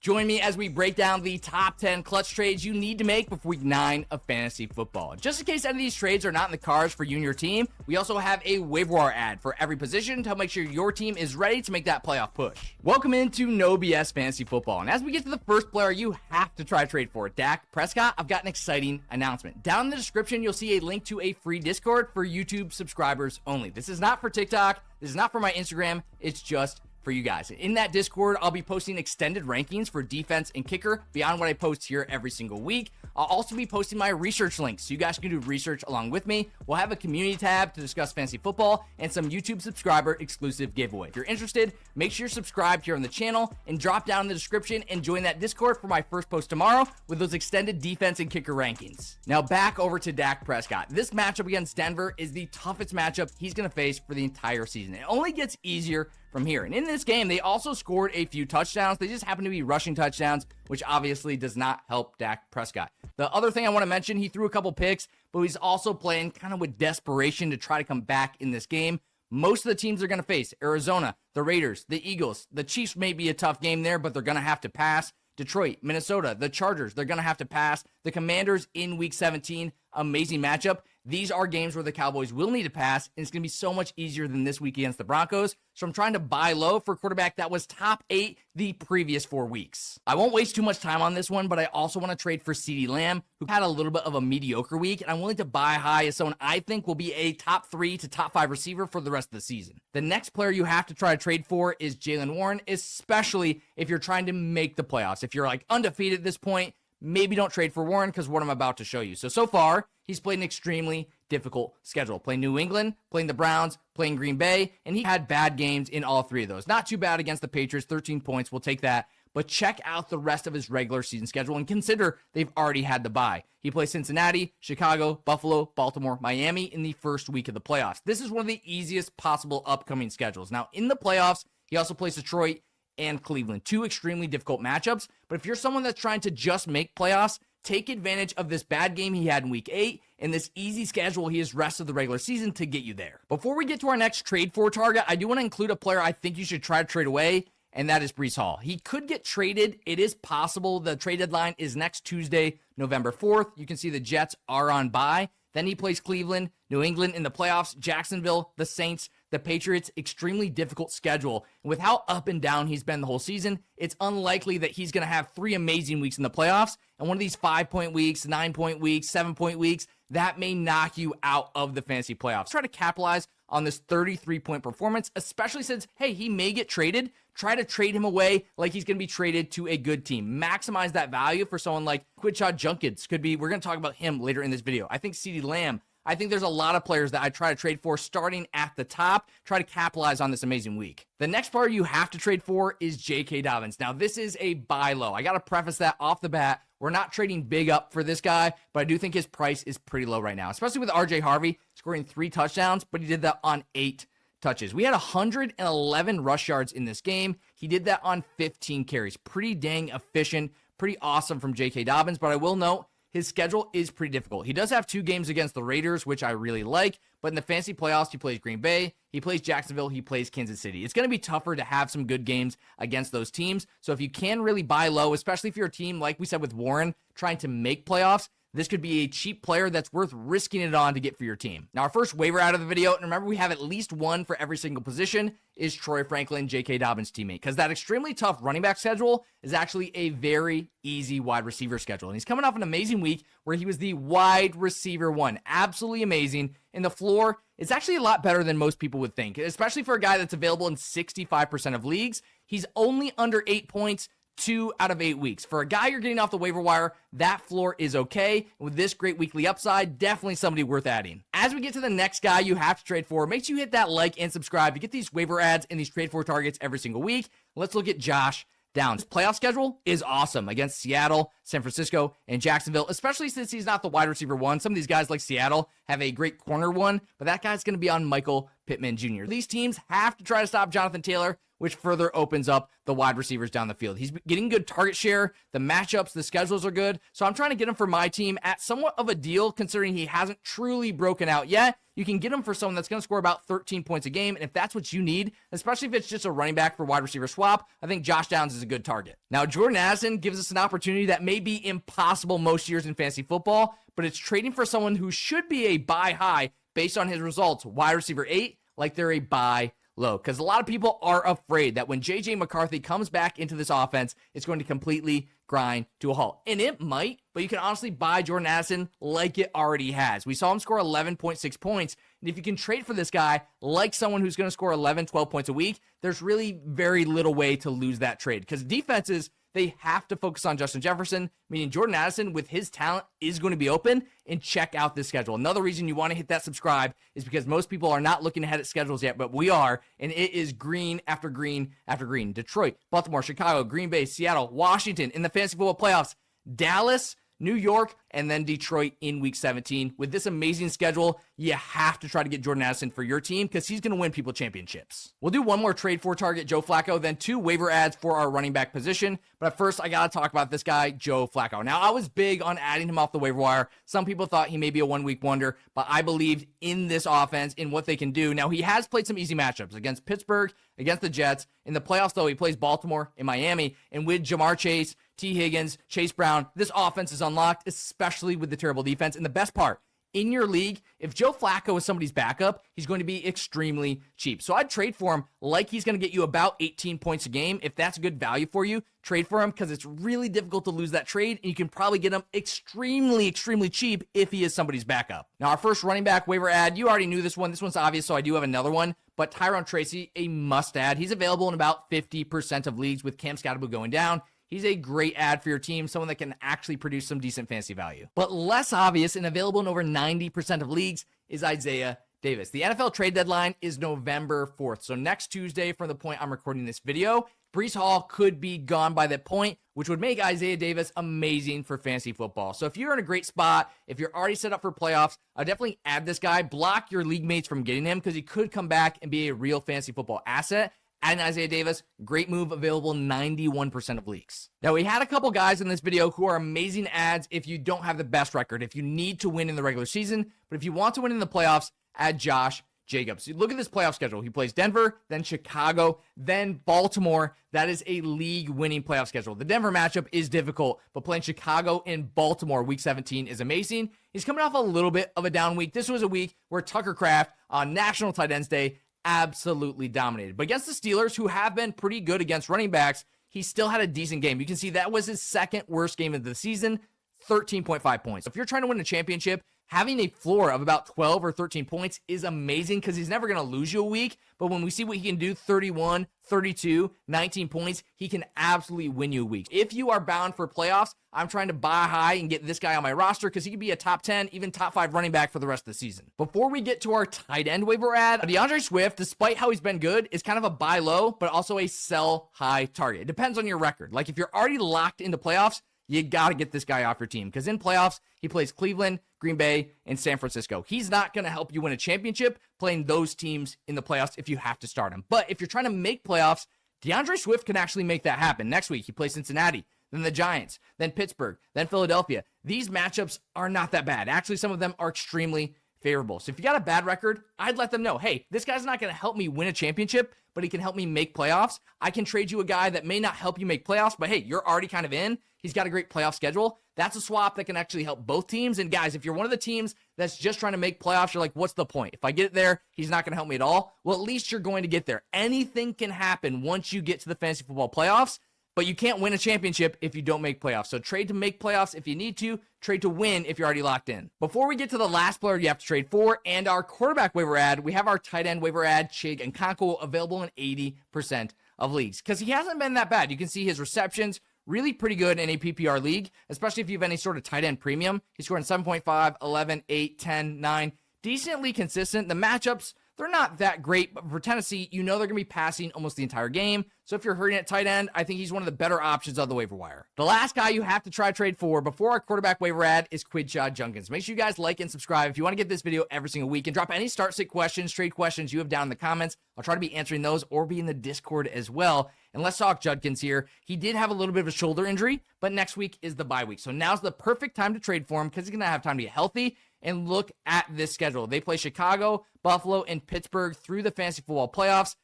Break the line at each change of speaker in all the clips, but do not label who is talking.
Join me as we break down the top 10 clutch trades you need to make before week 9 of fantasy football. Just in case any of these trades are not in the cards for you and your team, we also have a waiver wire ad for every position to help make sure your team is ready to make that playoff push. Welcome into No BS Fantasy Football. And as we get to the first player you have to try to trade for, Dak Prescott, I've got an exciting announcement. Down in the description, you'll see a link to a free Discord for YouTube subscribers only. This is not for TikTok. This is not for my Instagram. It's just for you guys. In that Discord, I'll be posting extended rankings for defense and kicker beyond what I post here every single week. I'll also be posting my research links so you guys can do research along with me. We'll have a community tab to discuss fantasy football and some YouTube subscriber exclusive giveaway. If you're interested, make sure you're subscribed here on the channel and drop down in the description and join that Discord for my first post tomorrow with those extended defense and kicker rankings. Now back over to Dak Prescott. This matchup against Denver is the toughest matchup he's going to face for the entire season. It only gets easier from here. And in this game, they also scored a few touchdowns. They just happen to be rushing touchdowns, which obviously does not help Dak Prescott. The other thing I want to mention, he threw a couple picks, but he's also playing kind of with desperation to try to come back in this game. Most of the teams they're going to face, Arizona, the Raiders, the Eagles, the Chiefs may be a tough game there, but they're going to have to pass. Detroit, Minnesota, the Chargers, they're going to have to pass. The Commanders in week 17, amazing matchup. These are games where the Cowboys will need to pass, and it's going to be so much easier than this week against the Broncos. So I'm trying to buy low for a quarterback that was top 8 the previous 4 weeks. I won't waste too much time on this one, but I also want to trade for CeeDee Lamb, who had a little bit of a mediocre week, and I'm willing to buy high as someone I think will be a top 3 to top 5 receiver for the rest of the season. The next player you have to try to trade for is Jaylen Warren, especially if you're trying to make the playoffs. If you're like undefeated at this point, maybe don't trade for Warren because what I'm about to show you. So far, he's played an extremely difficult schedule. Playing New England, playing the Browns, playing Green Bay, and he had bad games in all 3 of those. Not too bad against the Patriots, 13 points, we'll take that. But check out the rest of his regular season schedule and consider they've already had the bye. He plays Cincinnati, Chicago, Buffalo, Baltimore, Miami in the first week of the playoffs. This is one of the easiest possible upcoming schedules. Now, in the playoffs, he also plays Detroit and Cleveland, 2 extremely difficult matchups. But if you're someone that's trying to just make playoffs, take advantage of this bad game he had in week 8 and this easy schedule he has rest of the regular season to get you there. Before we get to our next trade for target, I do want to include a player I think you should try to trade away, and that is Breece Hall. He could get traded. It is possible. The trade deadline is next Tuesday, November 4th. You can see the Jets are on bye. Then he plays Cleveland, New England in the playoffs, Jacksonville, the Saints, the Patriots. Extremely difficult schedule. And with how up and down he's been the whole season, it's unlikely that he's going to have 3 amazing weeks in the playoffs. And one of these 5-point weeks, 9-point weeks, 7-point weeks, that may knock you out of the fantasy playoffs. Try to capitalize on this 33-point performance, especially since, hey, he may get traded. Try to trade him away like he's going to be traded to a good team. Maximize that value for someone like Quinshon Judkins. Could be, we're going to talk about him later in this video. I think CeeDee Lamb. I think there's a lot of players that I try to trade for starting at the top, try to capitalize on this amazing week. The next player you have to trade for is J.K. Dobbins. Now, this is a buy low. I got to preface that off the bat. We're not trading big up for this guy, but I do think his price is pretty low right now, especially with R.J. Harvey scoring 3 touchdowns, but he did that on 8 touches. We had 111 rush yards in this game. He did that on 15 carries. Pretty dang efficient, pretty awesome from J.K. Dobbins, but I will note, his schedule is pretty difficult. He does have 2 games against the Raiders, which I really like, but in the fantasy playoffs, he plays Green Bay, he plays Jacksonville, he plays Kansas City. It's going to be tougher to have some good games against those teams, so if you can really buy low, especially if you're a team, like we said with Warren, trying to make playoffs, this could be a cheap player that's worth risking it on to get for your team. Now, our first waiver out of the video, and remember we have at least one for every single position, is Troy Franklin, J.K. Dobbins' teammate, because that extremely tough running back schedule is actually a very easy wide receiver schedule. And he's coming off an amazing week where he was the wide receiver 1. Absolutely amazing. And the floor is actually a lot better than most people would think, especially for a guy that's available in 65% of leagues. He's only under 8 points 2 out of 8 weeks. For a guy you're getting off the waiver wire, that floor is okay. With this great weekly upside, definitely somebody worth adding. As we get to the next guy you have to trade for, make sure you hit that like and subscribe to get these waiver ads and these trade for targets every single week. Let's look at Josh Downs. His playoff schedule is awesome against Seattle, San Francisco, and Jacksonville, especially since he's not the wide receiver 1. Some of these guys like Seattle have a great corner 1, but that guy's going to be on Michael Pittman Jr. These teams have to try to stop Jonathan Taylor, which further opens up the wide receivers down the field. He's getting good target share. The matchups, the schedules are good. So I'm trying to get him for my team at somewhat of a deal, considering he hasn't truly broken out yet. You can get him for someone that's going to score about 13 points a game. And if that's what you need, especially if it's just a running back for wide receiver swap, I think Josh Downs is a good target. Now, Jordan Addison gives us an opportunity that may be impossible most years in fantasy football, but it's trading for someone who should be a buy high based on his results, wide receiver 8, like they're a buy low. Because a lot of people are afraid that when J.J. McCarthy comes back into this offense, it's going to completely grind to a halt. And it might, but you can honestly buy Jordan Addison like it already has. We saw him score 11.6 points. And if you can trade for this guy like someone who's going to score 11, 12 points a week, there's really very little way to lose that trade. Because defenses, they have to focus on Justin Jefferson, meaning Jordan Addison with his talent is going to be open, and check out this schedule. Another reason you want to hit that subscribe is because most people are not looking ahead at schedules yet, but we are, and it is green after green after green. Detroit, Baltimore, Chicago, Green Bay, Seattle, Washington in the fantasy football playoffs, Dallas, New York, and then Detroit in week 17. With this amazing schedule, you have to try to get Jordan Addison for your team because he's going to win people championships. We'll do one more trade for target Joe Flacco, then 2 waiver ads for our running back position. But first, I got to talk about this guy, Joe Flacco. Now, I was big on adding him off the waiver wire. Some people thought he may be a one-week wonder, but I believed in this offense, in what they can do. Now, he has played some easy matchups against Pittsburgh, against the Jets. In the playoffs, though, he plays Baltimore and Miami. And with Jamar Chase, T. Higgins, Chase Brown, this offense is unlocked, especially with the terrible defense. And the best part, in your league, if Joe Flacco is somebody's backup, he's going to be extremely cheap. So I'd trade for him like he's going to get you about 18 points a game. If that's a good value for you, trade for him because it's really difficult to lose that trade, and you can probably get him extremely, extremely cheap if he is somebody's backup. Now, our first running back waiver ad, you already knew this one. This one's obvious, so I do have another one. But Tyrone Tracy, a must-add. He's available in about 50% of leagues with Cam Scatterbo going down. He's a great ad for your team, someone that can actually produce some decent fantasy value. But less obvious and available in over 90% of leagues is Isaiah Davis. The NFL trade deadline is November 4th. So next Tuesday, from the point I'm recording this video, Breece Hall could be gone by that point, which would make Isaiah Davis amazing for fantasy football. So if you're in a great spot, if you're already set up for playoffs, I'd definitely add this guy. Block your league mates from getting him because he could come back and be a real fantasy football asset. Adding Isaiah Davis, great move, available 91% of leagues. Now, we had a couple guys in this video who are amazing ads if you don't have the best record, if you need to win in the regular season, but if you want to win in the playoffs, add Josh Jacobs. Look at this playoff schedule. He plays Denver, then Chicago, then Baltimore. That is a league-winning playoff schedule. The Denver matchup is difficult, but playing Chicago and Baltimore week 17 is amazing. He's coming off a little bit of a down week. This was a week where Tucker Kraft on National Tight Ends Day absolutely dominated. But against the Steelers, who have been pretty good against running backs, he still had a decent game. You can see that was his second worst game of the season, 13.5 points. If you're trying to win a championship, having a floor of about 12 or 13 points is amazing because he's never going to lose you a week. But when we see what he can do, 31, 32, 19 points, he can absolutely win you a week. If you are bound for playoffs, I'm trying to buy high and get this guy on my roster because he could be a top 10, even top 5 running back for the rest of the season. Before we get to our tight end waiver ad, DeAndre Swift, despite how he's been good, is kind of a buy low, but also a sell high target. It depends on your record. Like if you're already locked into playoffs, you got to get this guy off your team because in playoffs, he plays Cleveland, Green Bay, and San Francisco. He's not going to help you win a championship playing those teams in the playoffs if you have to start him. But if you're trying to make playoffs, DeAndre Swift can actually make that happen. Next week, he plays Cincinnati, then the Giants, then Pittsburgh, then Philadelphia. These matchups are not that bad. Actually, some of them are extremely favorable. So if you got a bad record, I'd let them know, hey, this guy's not going to help me win a championship, but he can help me make playoffs. I can trade you a guy that may not help you make playoffs, but hey, you're already kind of in. He's got a great playoff schedule. That's a swap that can actually help both teams. And guys, if you're one of the teams that's just trying to make playoffs, you're like, what's the point? If I get it there, he's not going to help me at all. Well, at least you're going to get there. Anything can happen once you get to the fantasy football playoffs, but you can't win a championship if you don't make playoffs. So trade to make playoffs if you need to, trade to win if you're already locked in. Before we get to the last player you have to trade for and our quarterback waiver ad, we have our tight end waiver ad, Chig Okonkwo, available in 80% of leagues because he hasn't been that bad. You can see his receptions, really pretty good in a PPR league, especially if you have any sort of tight end premium. He's scoring 7.5, 11, 8, 10, 9. Decently consistent. The matchups, they're not that great, but for Tennessee, you know they're going to be passing almost the entire game. So if you're hurting at tight end, I think he's one of the better options on the waiver wire. The last guy you have to try trade for before our quarterback waiver ad is Quinshon Judkins. Make sure you guys like and subscribe if you want to get this video every single week, and drop any start-sit questions, trade questions you have down in the comments. I'll try to be answering those or be in the Discord as well. And let's talk Judkins here. He did have a little bit of a shoulder injury, but next week is the bye week. So now's the perfect time to trade for him because he's going to have time to get healthy. And look at this schedule. They play Chicago, Buffalo, and Pittsburgh through the fantasy football playoffs.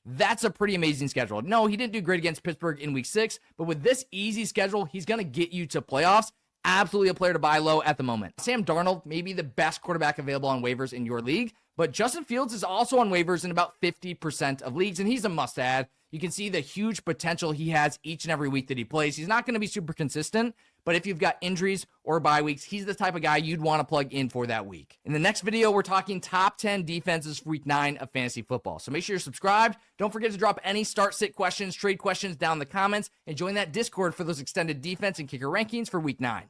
That's a pretty amazing schedule. No, he didn't do great against Pittsburgh in week 6, but with this easy schedule, he's going to get you to playoffs. Absolutely a player to buy low at the moment. Sam Darnold may be the best quarterback available on waivers in your league, but Justin Fields is also on waivers in about 50% of leagues, and he's a must-add. You can see the huge potential he has each and every week that he plays. He's not going to be super consistent, but if you've got injuries or bye weeks, he's the type of guy you'd want to plug in for that week. In the next video, we're talking top 10 defenses for week 9 of fantasy football. So make sure you're subscribed. Don't forget to drop any start-sit questions, trade questions down in the comments, and join that Discord for those extended defense and kicker rankings for week 9.